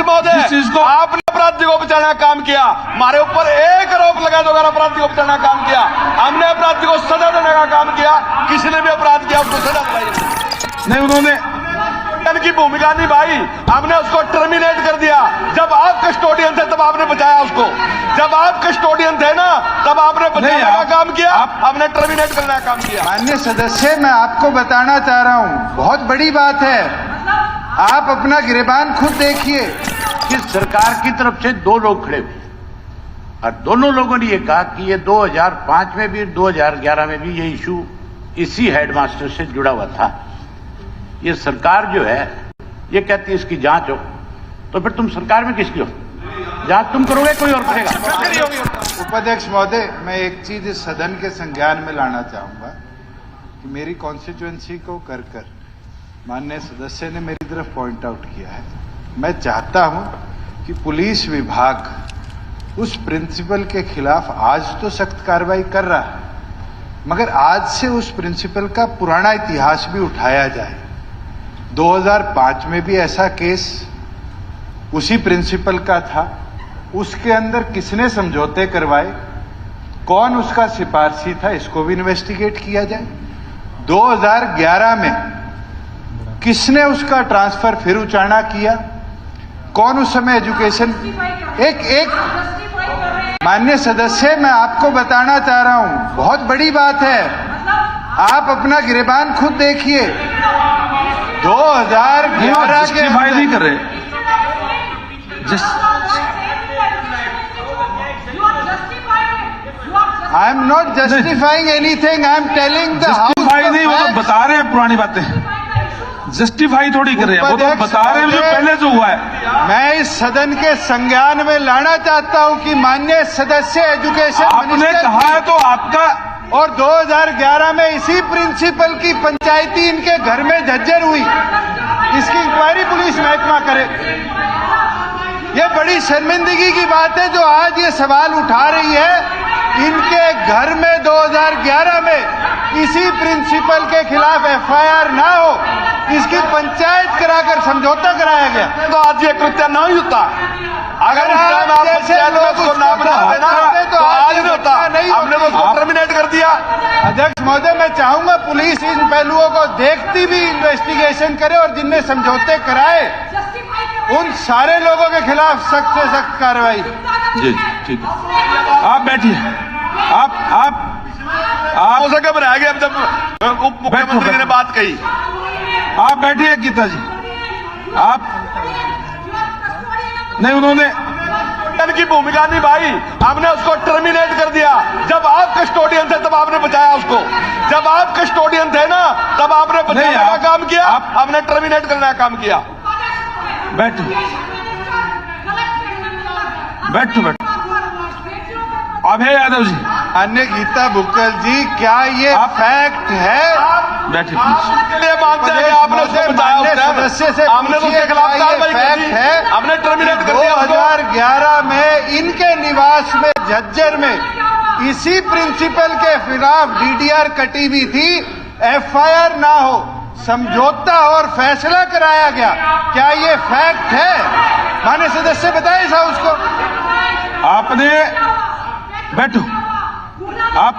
महोदय, आपने अपराधी को बचाने का काम किया, हमारे ऊपर एक आरोप लगा दो, अगर अपराधी को बचाने का काम किया, हमने अपराधी को सजा देने का काम किया, किसी ने भी अपराध किया उसको सजा दिलाई नहीं, उन्होंने की भूमिका निभाई, हमने उसको टर्मिनेट कर दिया। जब आप कस्टोडियन थे तब आपने बचाया उसको, जब आप कस्टोडियन थे ना तब आपने बचाने का काम किया, हमने टर्मिनेट करने का काम किया। माननीय सदस्य, मैं आपको बताना चाह रहा हूं, बहुत बड़ी बात है, आप अपना गिरेबान खुद देखिए कि सरकार की तरफ से 2 लोग खड़े हुए और दोनों लोगों ने ये कहा कि ये 2005 में भी 2011 में भी ये इशू इसी हेडमास्टर से जुड़ा हुआ था। ये सरकार जो है ये कहती है इसकी जांच हो, तो फिर तुम सरकार में किसकी हो? जांच तुम करोगे, कोई और करेगा? उपाध्यक्ष महोदय, मैं एक चीज इस सदन के संज्ञान में लाना चाहूंगा कि मेरी कॉन्स्टिट्यूएंसी को कर माननीय सदस्य ने मेरी तरफ पॉइंट आउट किया है। मैं चाहता हूं कि पुलिस विभाग उस प्रिंसिपल के खिलाफ आज तो सख्त कार्रवाई कर रहा है, मगर आज से उस प्रिंसिपल का पुराना इतिहास भी उठाया जाए। 2005 में भी ऐसा केस उसी प्रिंसिपल का था, उसके अंदर किसने समझौते करवाए, कौन उसका सिफारशी था, इसको भी इन्वेस्टिगेट किया जाए। 2011 में किसने उसका ट्रांसफर फिर उचाना किया, कौन उस समय एजुकेशन एक माननीय सदस्य, मैं आपको बताना चाह रहा हूं, बहुत बड़ी बात है, आप अपना गिरेबान खुद देखिए। 2011 के नहीं कर रहे, I am not justifying anything, I am telling the house. नहीं, वो तो बता रहे हैं पुरानी बातें, जस्टिफाई थोड़ी कर रहे हैं, वो तो बता रहे हैं जो पहले जो हुआ है। मैं इस सदन के संज्ञान में लाना चाहता हूं कि माननीय सदस्य एजुकेशन आपने कहा है तो आपका, और 2011 में इसी प्रिंसिपल की पंचायती इनके घर में झज्जर हुई, इसकी इंक्वायरी पुलिस महकमा करे। ये बड़ी शर्मिंदगी की बात है जो आज ये सवाल उठा रही है। इनके घर में 2011 में इसी प्रिंसिपल के खिलाफ एफआईआर ना हो, इसकी पंचायत कराकर समझौता कराया गया, तो आज ये कृत्य नहीं होता। अगर आप जैसे लोग उसको ना बनाते ना तो आज नहीं होता, हमने तो उसको टर्मिनेट कर दिया। अध्यक्ष महोदय, मैं चाहूंगा पुलिस इन पहलुओं को देखती भी इन्वेस्टिगेशन करे और जिनने समझौते कराए उन सारे लोगों के खिलाफ सख्त से सख्त कार्रवाई। जी ठीक है, आप बैठिए, आप उसे घबरा गए जब उप मुख्यमंत्री ने बात कही। आप बैठिए गीता जी, आप नहीं, उन्होंने की भूमिका निभाई, हमने उसको टर्मिनेट कर दिया। जब आप कस्टोडियन थे तब आपने बचाया उसको, जब आप कस्टोडियन थे ना तब आपने बचाने का काम किया, हमने टर्मिनेट करने का काम किया। बैठो बैठो बैठो। अभय यादव जी, अन्य गीता बुक्कल जी, क्या ये फैक्ट है? बैठिए लिए मानते हैं कि आपने उसको बचाया, सदस्य से हमने तो उसके खिलाफ कार्रवाई फैक्ट है, हमने टर्मिनेट कर दिया। 2011 में इनके निवास में झज्जर में इसी प्रिंसिपल के खिलाफ डीडीआर कटी हुई थी, एफआईआर ना हो, समझौता और फैसला कराया गया। क्या ये फैक्ट है? माननीय सदस्य बताए इस हाउस को। आपने बैठो, आप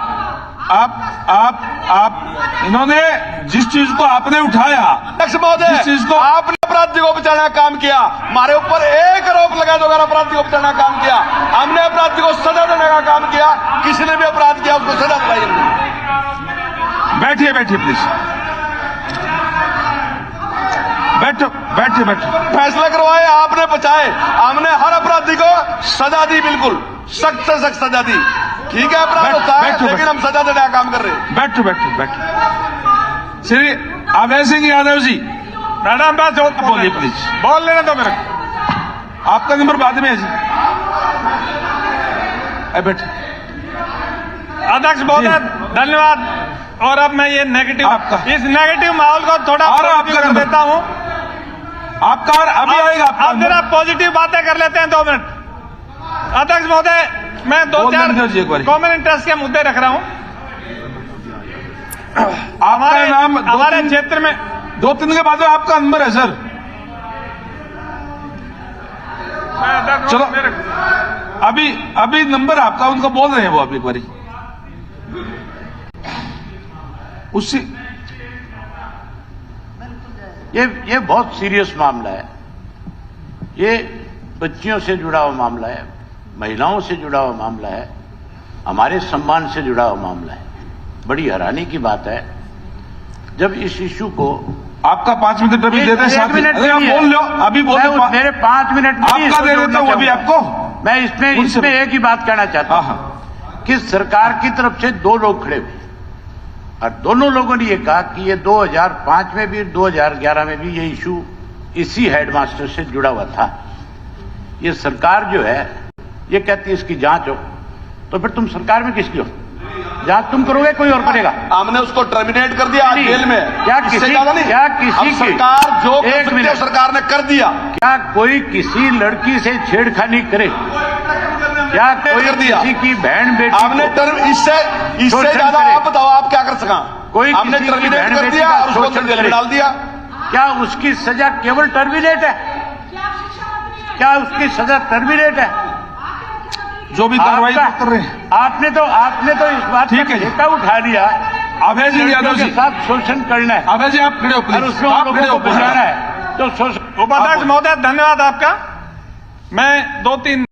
इन्होंने जिस चीज को आपने उठाया, अध्यक्ष महोदय, जिस चीज को आपने अपराधी को बचाने का काम किया, हमारे ऊपर एक आरोप लगा दो, अगर अपराधी को बचाने का काम किया, हमने अपराधी को सजा देने का काम किया, किसी ने भी अपराध किया उसको सजा दिलाई हमने। बैठिए बैठिए प्लीज, बैठो बैठिए बैठो। फैसला करवाए, आपने बचाए, हमने हर अपराधी को सजा दी, बिल्कुल सख्त से सख्त सजा दी। ठीक है, अपराध होता है लेकिन हम सजा देने का काम कर रहे हैं। बैठो बैठो बैठो। श्री अभय सिंह यादव जी, मैडम बात बोलिए प्लीज, बोल लेना दो मेरे को, आपका नंबर बाद में है जी। बैठो। अध्यक्ष महोदय धन्यवाद। और अब मैं ये इस नेगेटिव माहौल को थोड़ा कर देता हूँ आपका, और अभी आएगा आप जरा पॉजिटिव बातें कर लेते हैं 2 मिनट। अध्यक्ष महोदय, मैं 2-4 कॉमन इंटरेस्ट के मुद्दे रख रहा हूँ। हमारे क्षेत्र में 2-3 के बाद आपका नंबर है सर। अध्यक्ष चलो मेरे अभी नंबर आपका उनका बोल रहे हैं वो अभी एक बारी उससे ये बहुत सीरियस मामला है। ये बच्चियों से जुड़ा हुआ मामला है, महिलाओं से जुड़ा हुआ मामला है, हमारे सम्मान से जुड़ा हुआ मामला है। बड़ी हैरानी की बात है जब इस इश्यू को आपका 5 मिनट अभी दे दें साथ ही। अरे आप बोल लो अभी बोल दो मेरे 5 मिनट आपका दे देता हूं अभी आपको। मैं इसमें एक ही बात कहना चाहता हूं कि सरकार की तरफ से 2 लोग खड़े हुए और दोनों लोगों ने ये कहा कि ये 2005 में भी 2011 में भी ये इशू इसी हेडमास्टर से जुड़ा हुआ था। ये सरकार जो है ये कहती है इसकी जांच हो, तो फिर तुम सरकार में किसकी हो? जांच तुम करोगे कोई और करेगा? हमने उसको टर्मिनेट कर दिया आज जेल में। क्या इससे किसी ज्यादा नहीं। क्या किसी अब सरकार जो कर एक सकती है मिनट सरकार ने कर दिया। क्या कोई किसी लड़की से छेड़खानी करे? क्या कोई कर दिया। किसी की बहन बेटी आपने को टर्म इससे शोषण ज्यादा करे। आप बताओ आप क्या कर सका? कोई हमने किसी की टर्मिनेट बहन कर बेटी दिया का और उसको शोषण जेल में करे। डाल दिया। क्या उसकी सजा केवल टर्मिनेट है? क्या उसकी सजा टर्मिनेट है? जो भी कार्रवाई कर रहे हैं आपने तो इस बात ठीक का है। ठेका उठा लिया अभय जी यादव के जी साथ शोषण करना है अभय जी आप खड़े हो और प्लीज उसमें आप उन खड़े लोगों हो को बचाना है तो शोषण उपाध्यक्ष महोदय धन्यवाद आपका। मैं 2-3